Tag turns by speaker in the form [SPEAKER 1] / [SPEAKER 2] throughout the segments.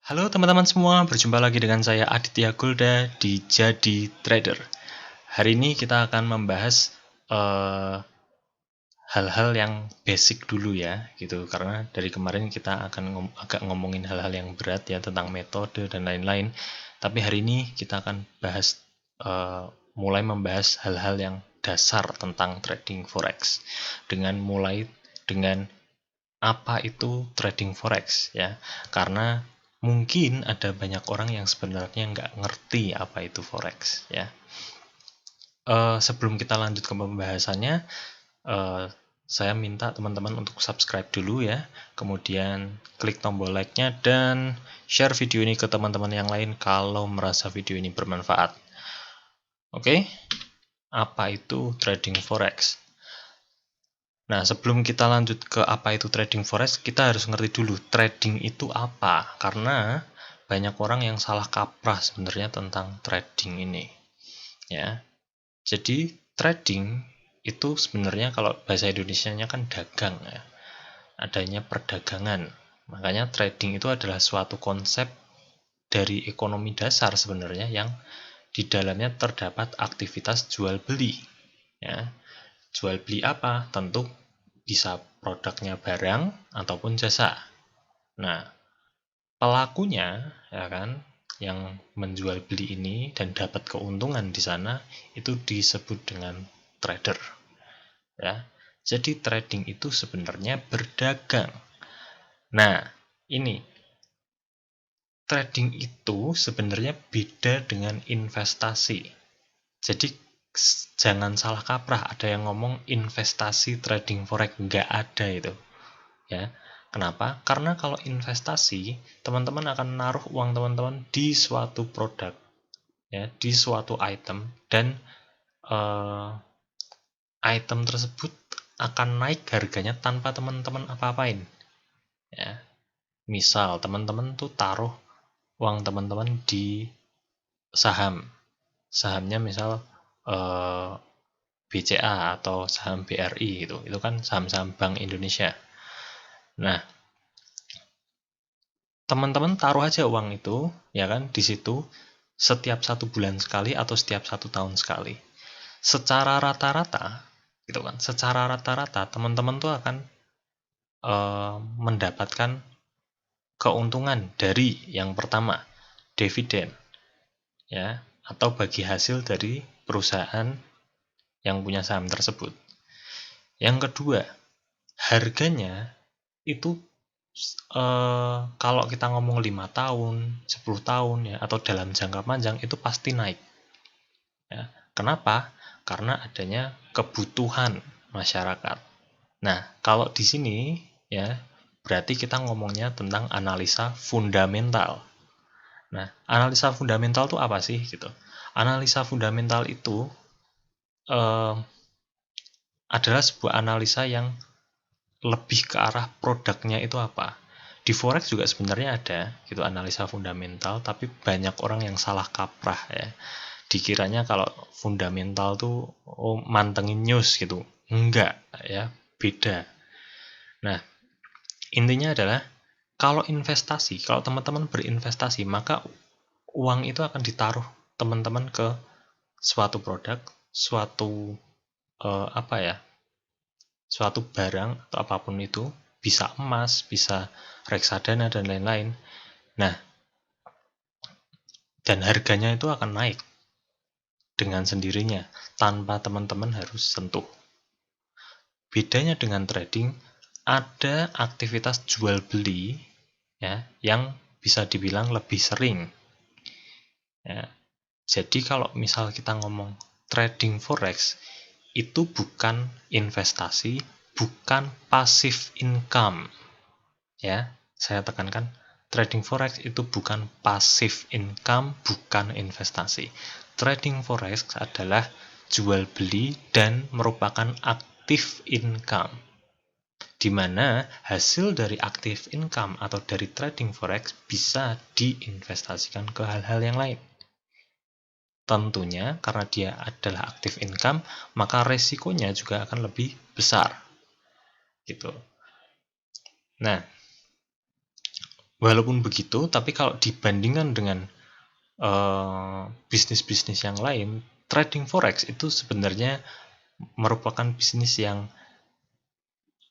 [SPEAKER 1] Halo teman-teman semua, berjumpa lagi dengan saya Aditya Gulda di Jadi Trader. Hari ini kita akan membahas hal-hal yang basic dulu ya, gitu. Karena dari kemarin kita akan agak ngomongin hal-hal yang berat ya tentang metode dan lain-lain. Tapi hari ini kita akan bahas mulai membahas hal-hal yang dasar tentang trading forex. Mulai dengan apa itu trading forex ya, karena mungkin ada banyak orang yang sebenarnya nggak ngerti apa itu forex ya. Sebelum kita lanjut ke pembahasannya, saya minta teman-teman untuk subscribe dulu ya, kemudian klik tombol like-nya dan share video ini ke teman-teman yang lain kalau merasa video ini bermanfaat. Oke, apa itu trading forex? Nah, sebelum kita lanjut ke apa itu trading forex, kita harus ngerti dulu trading itu apa. Karena banyak orang yang salah kaprah sebenarnya tentang trading ini. Ya. Jadi, trading itu sebenarnya kalau bahasa Indonesianya kan dagang ya. Adanya perdagangan. Makanya trading itu adalah suatu konsep dari ekonomi dasar sebenarnya yang di dalamnya terdapat aktivitas jual beli. Ya. Jual beli apa? Tentu bisa produknya barang ataupun jasa. Nah, pelakunya ya kan yang menjual beli ini dan dapat keuntungan di sana itu disebut dengan trader. Ya. Jadi trading itu sebenarnya berdagang. Nah, ini trading itu sebenarnya beda dengan investasi. Jadi jangan salah kaprah, ada yang ngomong investasi trading forex, nggak ada itu. Ya, kenapa? Karena kalau investasi, teman-teman akan naruh uang teman-teman di suatu produk, ya, di suatu item, dan item tersebut akan naik harganya tanpa teman-teman apa-apain. Ya, misal teman-teman tuh taruh uang teman-teman di saham, sahamnya misal BCA atau saham BRI itu kan saham-saham Bank Indonesia. Nah, teman-teman taruh aja uang itu, ya kan, di situ setiap 1 bulan sekali atau setiap 1 tahun sekali. Secara rata-rata, gitu kan, secara rata-rata teman-teman tuh akan mendapatkan keuntungan dari yang pertama dividen, ya, atau bagi hasil dari perusahaan yang punya saham tersebut. Yang kedua, harganya itu kalau kita ngomong 5 tahun, 10 tahun ya, atau dalam jangka panjang itu pasti naik. Ya. Kenapa? Karena adanya kebutuhan masyarakat. Nah, kalau di sini ya berarti kita ngomongnya tentang analisa fundamental. Nah, analisa fundamental itu apa sih gitu? Analisa fundamental itu adalah sebuah analisa yang lebih ke arah produknya itu apa. Di forex juga sebenarnya ada gitu analisa fundamental, tapi banyak orang yang salah kaprah ya. Dikiranya kalau fundamental tuh mantengin news gitu. Enggak ya, beda. Nah, intinya adalah kalau investasi, kalau teman-teman berinvestasi, maka uang itu akan ditaruh teman-teman ke suatu produk, suatu apa ya? Suatu barang atau apapun itu, bisa emas, bisa reksadana dan lain-lain. Nah, dan harganya itu akan naik dengan sendirinya tanpa teman-teman harus sentuh. Bedanya dengan trading, ada aktivitas jual beli ya yang bisa dibilang lebih sering. Ya. Jadi kalau misal kita ngomong trading forex itu bukan investasi, bukan passive income. Ya, saya tekankan trading forex itu bukan passive income, bukan investasi. Trading forex adalah jual beli dan merupakan active income, di mana hasil dari active income atau dari trading forex bisa diinvestasikan ke hal-hal yang lain. tentunya karena dia adalah active income, maka resikonya juga akan lebih besar. Gitu. Nah, walaupun begitu, tapi kalau dibandingkan dengan bisnis-bisnis yang lain, trading forex itu sebenarnya merupakan bisnis yang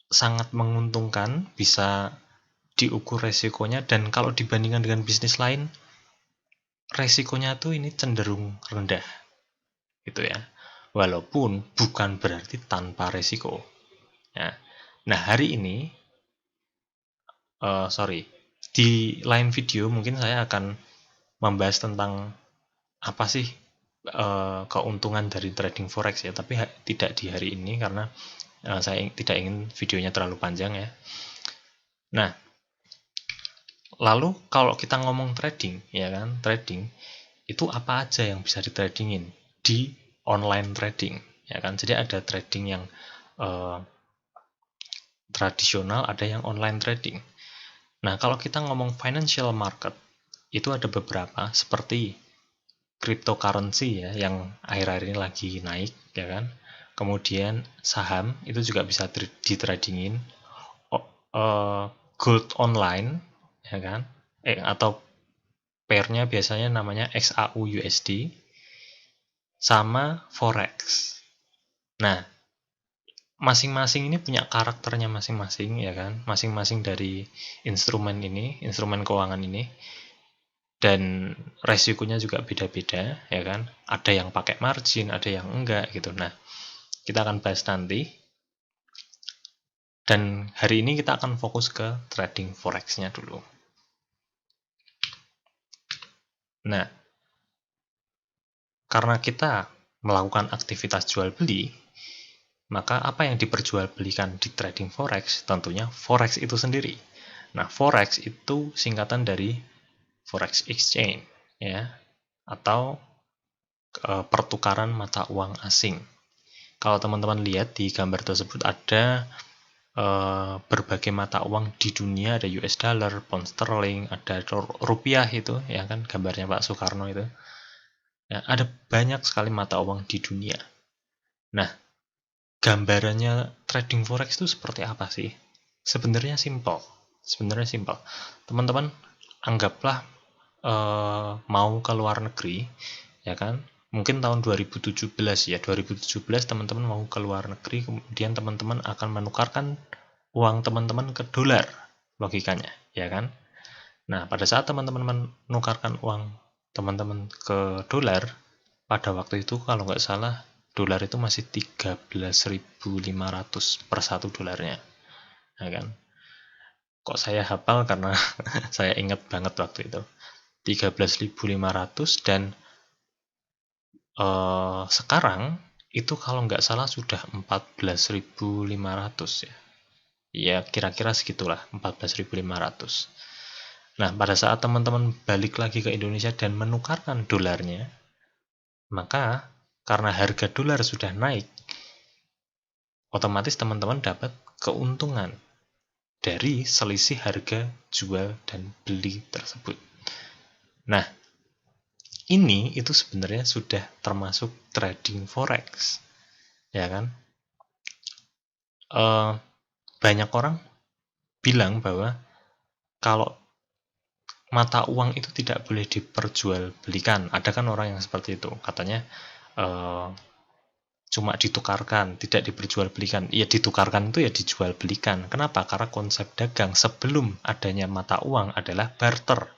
[SPEAKER 1] sangat menguntungkan, bisa diukur resikonya, dan kalau dibandingkan dengan bisnis lain, resikonya tuh ini cenderung rendah, gitu ya. Walaupun bukan berarti tanpa resiko. Ya. Nah, hari ini, di lain video mungkin saya akan membahas tentang apa sih keuntungan dari trading forex ya, tapi tidak di hari ini karena saya tidak ingin videonya terlalu panjang ya. Nah, lalu kalau kita ngomong trading, ya kan, trading itu apa aja yang bisa ditradingin di online trading, ya kan? Jadi ada trading yang tradisional, ada yang online trading. Nah, kalau kita ngomong financial market, itu ada beberapa seperti cryptocurrency ya, yang akhir-akhir ini lagi naik, ya kan? Kemudian saham itu juga bisa ditradingin. Gold online, ya kan? Atau pairnya biasanya namanya XAU USD, sama forex. Nah, masing-masing ini punya karakternya masing-masing, ya kan? Masing-masing dari instrumen ini, instrumen keuangan ini, dan resikonya juga beda-beda, ya kan? Ada yang pakai margin, ada yang enggak gitu. Nah, kita akan bahas nanti. Dan hari ini kita akan fokus ke trading forex-nya dulu. Nah, karena kita melakukan aktivitas jual beli, maka apa yang diperjualbelikan di trading forex? Tentunya forex itu sendiri. Nah, forex itu singkatan dari forex exchange, ya, atau pertukaran mata uang asing. Kalau teman-teman lihat di gambar tersebut ada berbagai mata uang di dunia, ada US dollar, pound sterling, ada rupiah itu, ya kan, gambarnya Pak Soekarno itu. Ya, ada banyak sekali mata uang di dunia. Nah, gambarannya trading forex itu seperti apa sih? Sebenarnya simple. Teman-teman anggaplah mau ke luar negeri, ya kan? Mungkin tahun 2017 ya, 2017 teman-teman mau ke luar negeri, kemudian teman-teman akan menukarkan uang teman-teman ke dolar, logikanya, ya kan? Nah, pada saat teman-teman menukarkan uang teman-teman ke dolar, pada waktu itu kalau nggak salah dolar itu masih 13.500 per satu dolarnya, ya kan? Kok saya hafal karena saya ingat banget waktu itu 13.500, dan sekarang itu kalau nggak salah sudah 14.500 ya. Ya kira-kira segitulah, 14.500. Nah, pada saat teman-teman balik lagi ke Indonesia dan menukarkan dolarnya, maka karena harga dolar sudah naik, otomatis teman-teman dapat keuntungan dari selisih harga jual dan beli tersebut. Nah, ini itu sebenarnya sudah termasuk trading forex, ya kan? Banyak orang bilang bahwa kalau mata uang itu tidak boleh diperjualbelikan. Ada kan orang yang seperti itu, katanya cuma ditukarkan, tidak diperjualbelikan. Ya ditukarkan itu ya dijual belikan. Kenapa? Karena konsep dagang sebelum adanya mata uang adalah barter.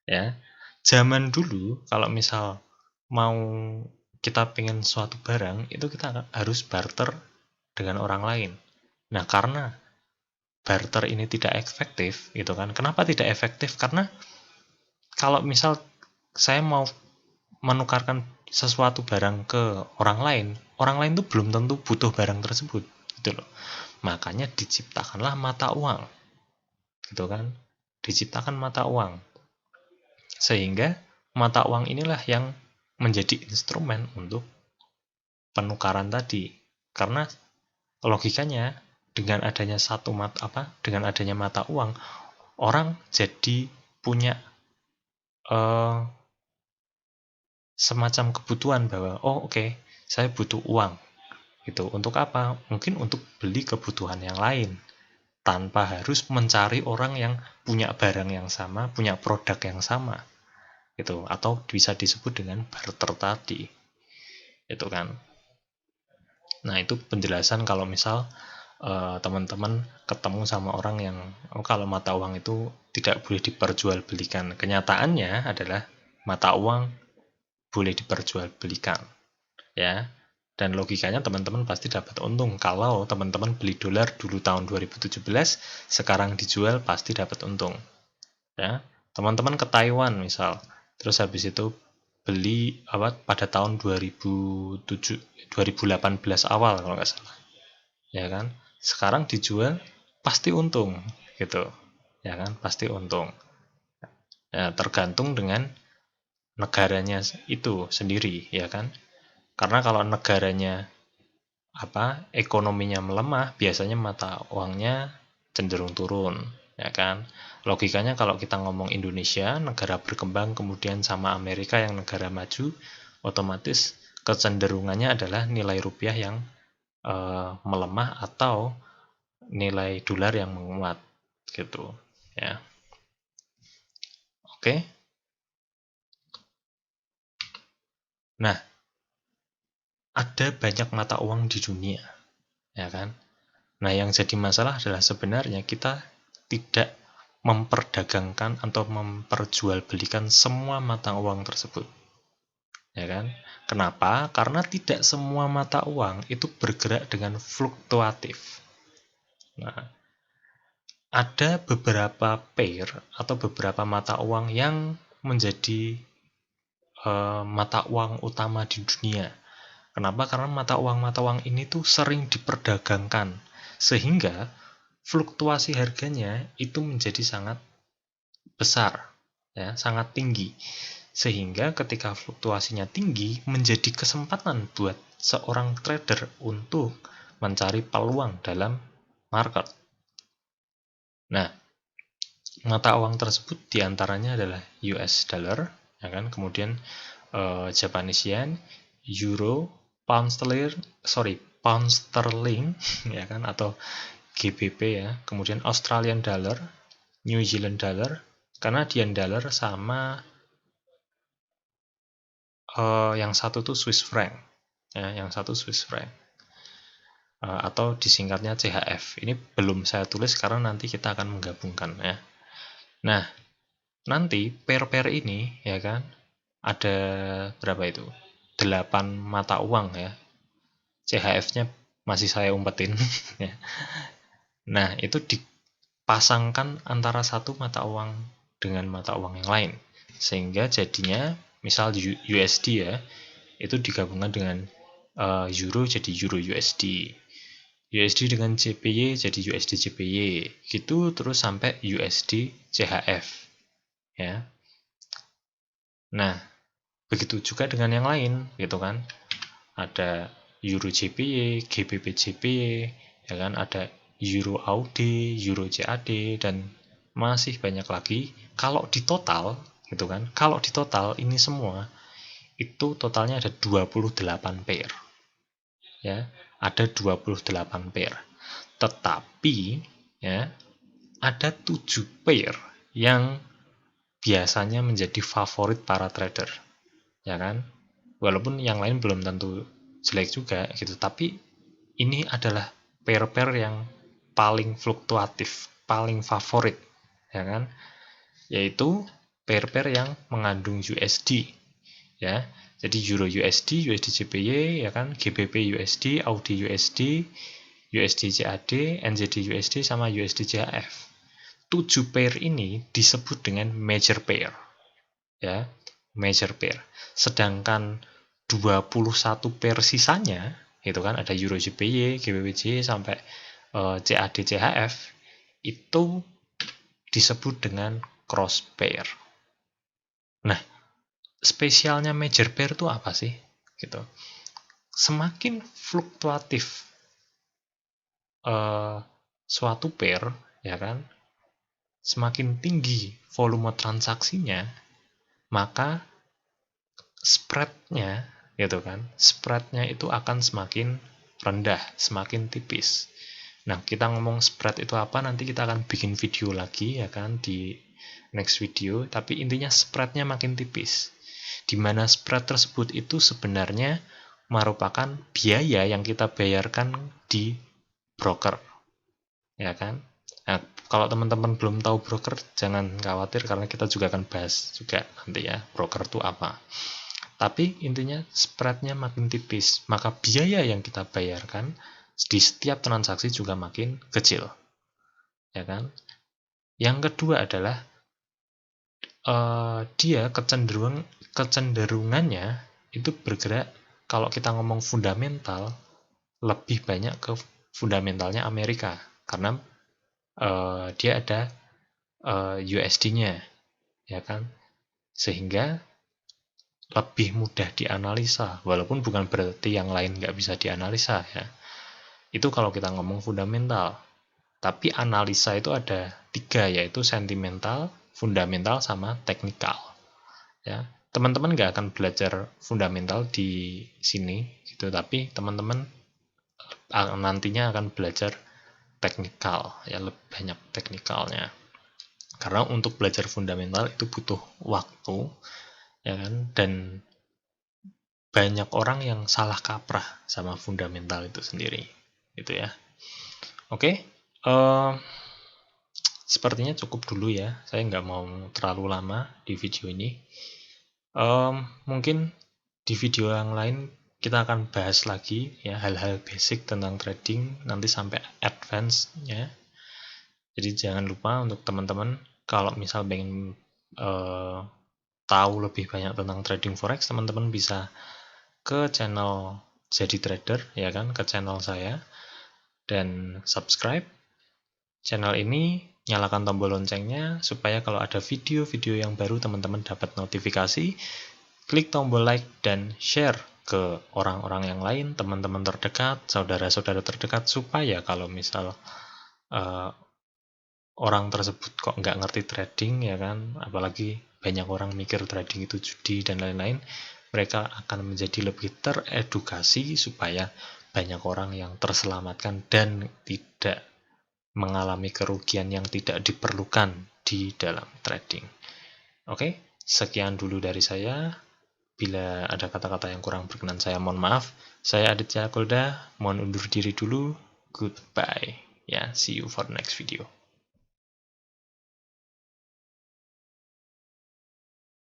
[SPEAKER 1] Ya, zaman dulu kalau misal mau kita pengen suatu barang, itu kita harus barter dengan orang lain. Nah, karena barter ini tidak efektif, gitu kan? Kenapa tidak efektif? Karena kalau misal saya mau menukarkan sesuatu barang ke orang lain tuh belum tentu butuh barang tersebut, gitu loh. Makanya diciptakanlah mata uang, gitu kan? Diciptakan mata uang, sehingga mata uang inilah yang menjadi instrumen untuk penukaran tadi. Karena logikanya dengan adanya dengan adanya mata uang, orang jadi punya semacam kebutuhan bahwa oke, saya butuh uang gitu. Untuk apa? Mungkin untuk beli kebutuhan yang lain tanpa harus mencari orang yang punya barang yang sama, punya produk yang sama gitu, atau bisa disebut dengan barter tadi. Itu kan. Nah, itu penjelasan kalau misal teman-teman ketemu sama orang yang kalau mata uang itu tidak boleh diperjualbelikan. Kenyataannya adalah mata uang boleh diperjualbelikan, ya. Dan logikanya teman-teman pasti dapat untung. Kalau teman-teman beli dolar dulu tahun 2017, sekarang dijual pasti dapat untung. Ya, teman-teman ke Taiwan misal, terus habis itu beli pada tahun 2007, 2018 awal kalau nggak salah, ya kan? Sekarang dijual pasti untung, gitu, ya kan? Pasti untung. Ya, tergantung dengan negaranya itu sendiri, ya kan? Karena kalau negaranya ekonominya melemah, biasanya mata uangnya cenderung turun, ya kan? Logikanya kalau kita ngomong Indonesia, negara berkembang, kemudian sama Amerika yang negara maju, otomatis kecenderungannya adalah nilai rupiah yang melemah atau nilai dolar yang menguat, gitu, ya. Oke. Nah, ada banyak mata uang di dunia, ya kan? Nah, yang jadi masalah adalah sebenarnya kita tidak memperdagangkan atau memperjualbelikan semua mata uang tersebut. Ya kan? Kenapa? Karena tidak semua mata uang itu bergerak dengan fluktuatif. Nah, ada beberapa pair atau beberapa mata uang yang menjadi mata uang utama di dunia. Kenapa? Karena mata uang ini tuh sering diperdagangkan, sehingga fluktuasi harganya itu menjadi sangat besar, ya, sangat tinggi. Sehingga ketika fluktuasinya tinggi, menjadi kesempatan buat seorang trader untuk mencari peluang dalam market. Nah, mata uang tersebut diantaranya adalah US dollar, ya kan? Kemudian Japanese yen, euro, pound sterling, ya kan? Atau GBP, ya. Kemudian Australian dollar, New Zealand dollar, Canadian dollar, sama yang satu tuh Swiss franc, ya, yang satu Swiss franc, atau disingkatnya CHF. Ini belum saya tulis karena nanti kita akan menggabungkan, ya. Nah, nanti pair-pair ini, ya kan, ada berapa itu? 8 mata uang, ya. CHF-nya masih saya umpetin. Ya. Nah, itu dipasangkan antara satu mata uang dengan mata uang yang lain, sehingga jadinya misal USD, ya, itu digabungkan dengan euro jadi euro USD, USD dengan JPY jadi USD JPY, gitu terus sampai USD CHF, ya. Nah, begitu juga dengan yang lain, gitu kan. Ada euro JPY, GBP JPY, ya kan, ada euro AUD, euro CAD, dan masih banyak lagi. Kalau di total, gitu kan, kalau di total ini semua itu totalnya ada 28 pair. Ya, ada 28 pair. Tetapi, ya, ada 7 pair yang biasanya menjadi favorit para trader, ya kan? Walaupun yang lain belum tentu jelek juga gitu, tapi ini adalah pair-pair yang paling fluktuatif, paling favorit, ya kan? Yaitu pair-pair yang mengandung USD, ya. Jadi euro USD, USD JPY, ya kan, GBP USD, AUD USD, USD CAD, NZD USD, sama USD CHF. 7 pair ini disebut dengan major pair, ya, major pair. Sedangkan 21 pair sisanya, itu kan ada euro JPY, GBP sampai CAD CHF, itu disebut dengan cross pair. Nah, spesialnya major pair itu apa sih? Gitu. Semakin fluktuatif suatu pair, ya kan, semakin tinggi volume transaksinya, maka spreadnya gitu kan, spreadnya itu akan semakin rendah, semakin tipis. Nah, kita ngomong spread itu apa, nanti kita akan bikin video lagi ya kan di next video, tapi intinya spreadnya makin tipis. Di mana spread tersebut itu sebenarnya merupakan biaya yang kita bayarkan di broker. Ya kan? Nah, kalau teman-teman belum tahu broker, jangan khawatir karena kita juga akan bahas juga nanti ya, broker itu apa. Tapi intinya spreadnya makin tipis, maka biaya yang kita bayarkan di setiap transaksi juga makin kecil. Ya kan? Yang kedua adalah dia kecenderungannya itu bergerak, kalau kita ngomong fundamental, lebih banyak ke fundamentalnya Amerika karena dia ada USD-nya, ya kan, sehingga lebih mudah dianalisa, walaupun bukan berarti yang lain nggak bisa dianalisa ya. Itu kalau kita ngomong fundamental. Tapi analisa itu ada 3, yaitu sentimental, fundamental, sama teknikal. Ya, teman-teman nggak akan belajar fundamental di sini, gitu. Tapi teman-teman nantinya akan belajar teknikal, ya lebih banyak teknikalnya. Karena untuk belajar fundamental itu butuh waktu, ya kan, dan banyak orang yang salah kaprah sama fundamental itu sendiri, gitu ya. Oke, sepertinya cukup dulu ya. Saya nggak mau terlalu lama di video ini. Mungkin di video yang lain kita akan bahas lagi ya hal-hal basic tentang trading, nanti sampai advance ya. Jadi jangan lupa untuk teman-teman kalau misal pengen tahu lebih banyak tentang trading forex, teman-teman bisa ke channel Jadi Trader ya kan, ke channel saya, dan subscribe channel ini, nyalakan tombol loncengnya supaya kalau ada video-video yang baru teman-teman dapat notifikasi. Klik tombol like dan share ke orang-orang yang lain, teman-teman terdekat, saudara-saudara terdekat, supaya kalau misal orang tersebut kok nggak ngerti trading ya kan, apalagi banyak orang mikir trading itu judi dan lain-lain, mereka akan menjadi lebih teredukasi supaya banyak orang yang terselamatkan dan tidak mengalami kerugian yang tidak diperlukan di dalam trading. Oke, sekian dulu dari saya. Bila ada kata-kata yang kurang berkenan, saya mohon maaf. Saya Aditya Golda, mohon undur diri dulu. Goodbye. Ya, see you for the next video.